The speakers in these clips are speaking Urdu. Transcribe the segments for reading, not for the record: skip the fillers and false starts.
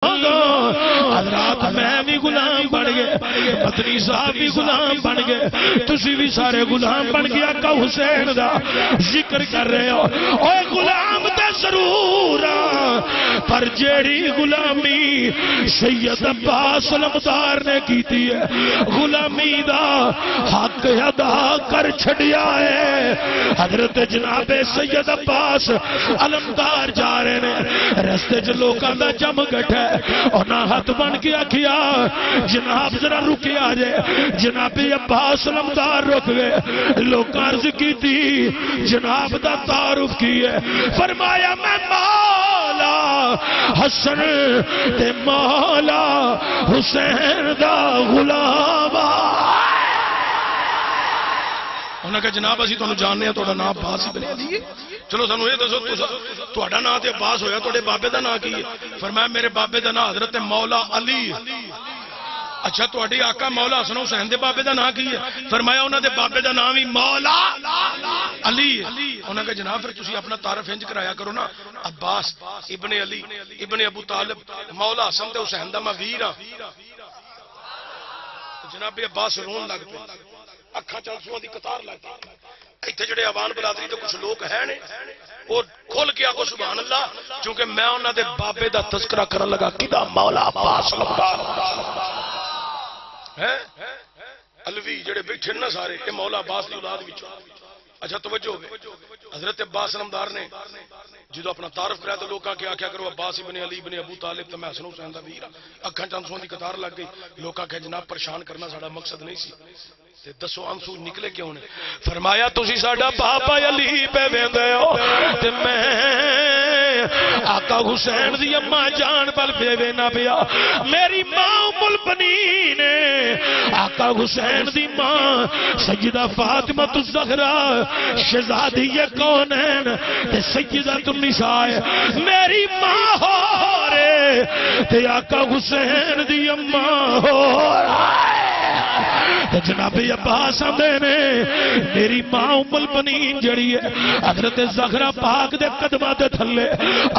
حضرات میں بھی غلام بن گئے، مدنی صاحب بھی غلام بن گئے، تسی بھی سارے غلام بن گیا۔ آقا حسین دا ذکر کر رہے ہو، اوے غلام تے ضرور پر جیڑی غلامی سید عباس علمدار نے کیتی ہے، غلامی دا حق ادا کر چھڑیا ہے۔ حضرت جناب سید عباس علمدار جا رہے نے، رستے چ لوکاں دا جم گٹھا ہے، انہاں ہاتھ بن کے آکھیا جناب ذرا رکے آ جائے۔ جناب عباس علمدار رک گئے، لوکاں عرض کی تھی جناب دا تعارف کی ہے، فرمایا میں مولا حسن تے مولا حسین دا غلام۔ انہوں نے کہا جناب اسی تمہیں جاننے ہیں، تھوڑا نام عباس ہی بنے دی، چلو سانو یہ دسو تھوڑا نام تے عباس ہویا، تھوڑے بابے دا نام کی ہے؟ فرمایا میرے بابے دا نام حضرت مولا علی۔ اچھا تھوڑی آقا مولا حسن حسین دے بابے دا نام کی ہے؟ فرمایا انہوں دے بابے دا نام ہی مولا علی ہے۔ انہوں نے کہا جناب پھر تسی اپنا تعارف انج کرایا کرو نا، عباس ابن علی ابن ابو طالب مولا حسن تے حسین دا میں ویر ہاں۔ جناب عباس رون لگ پے، اکھاں چانسوں دی قطار لگ پئی۔ ایتھے جڑے عوام برادری تو کچھ لوگ ہیں نے اور کھل کے آگو سبحان اللہ، چونکہ میں انہاں دے بابے دا تذکرہ کرن لگا کدا مولا عباس علمدار ہے الوی جڑے بیٹھے نا سارے یہ مولا عباس دی اولاد وچوں۔ اچھا توجہ ہوئے، حضرت عباس علمدار نے جدو اپنا تعارف کرایا تو لوگاں کیا کرو عباس ابن علی ابن ابو طالب تو میں حسن حسین دا ویر ہاں۔ اکھاں چانسوں دی قطار لگ گئی، لوگاں کہ جناب پریشان کرنا ساڈا مقصد نہیں سی، تے دسو آنسو نکلے کیوں نے؟ فرمایا تسی ساڈا بابا علی پہ ویندے ہو تے میں آقا حسین دی اماں جان پل پہ وینا پیا۔ میری ماں ام البنین آقا حسین دی ماں سیدہ فاطمہ الزہرا شہزادی کونین تے سیدہ النساء میری ماں ہو رے تے آقا حسین دی اماں ہو رہا۔ جناب عباس آندے نے میری ماں ام البنین جڑی ہے حضرت زہرا پاک دے قدماں دے تھلے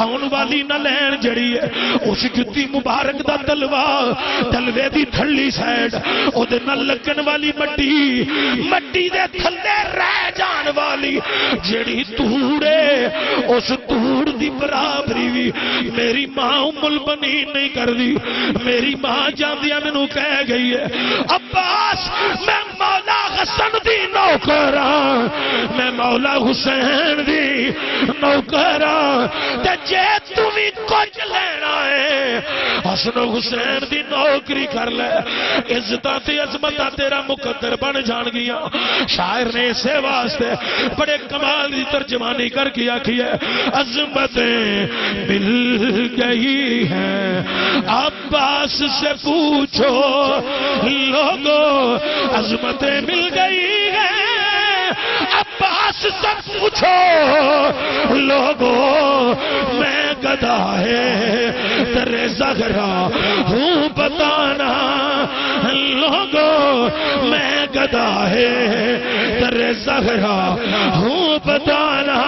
آن والی نہ لین جڑی ہے اس جتی مبارک دا تلوا تلوے دی تھلی سائڈ او دے نہ لگن والی مٹی دے تھلے رہ جان والی جڑی توڑے اس توڑ دی برابری بھی میری ماں ام البنین نہیں کر دی۔ میری ماں جاندیاں مینوں کہہ گئی ہے عباس میں مولا حسن دی نوکر ہاں، میں مولا حسین دی نوکر ہاں، تے جے تمہیں کچھ لینا ہے حسن حسین دی نوکری کر لے، عزتاں تے عظمتاں تیرا مقدر بن جان گیا۔ شاعر نے اسے واسطے بڑے کمال دی ترجمانی کر کے آکھی ہے عظمتیں مل گئی ہیں عباس سے پوچھو لوگوں، عظمتیں مل گئی ہیں عباس سے پوچھو لوگوں، میں گدا ہے تیرے زہرا ہوں بتانا لوگوں، میں گدا ہے تیرے زہرا ہوں بتانا۔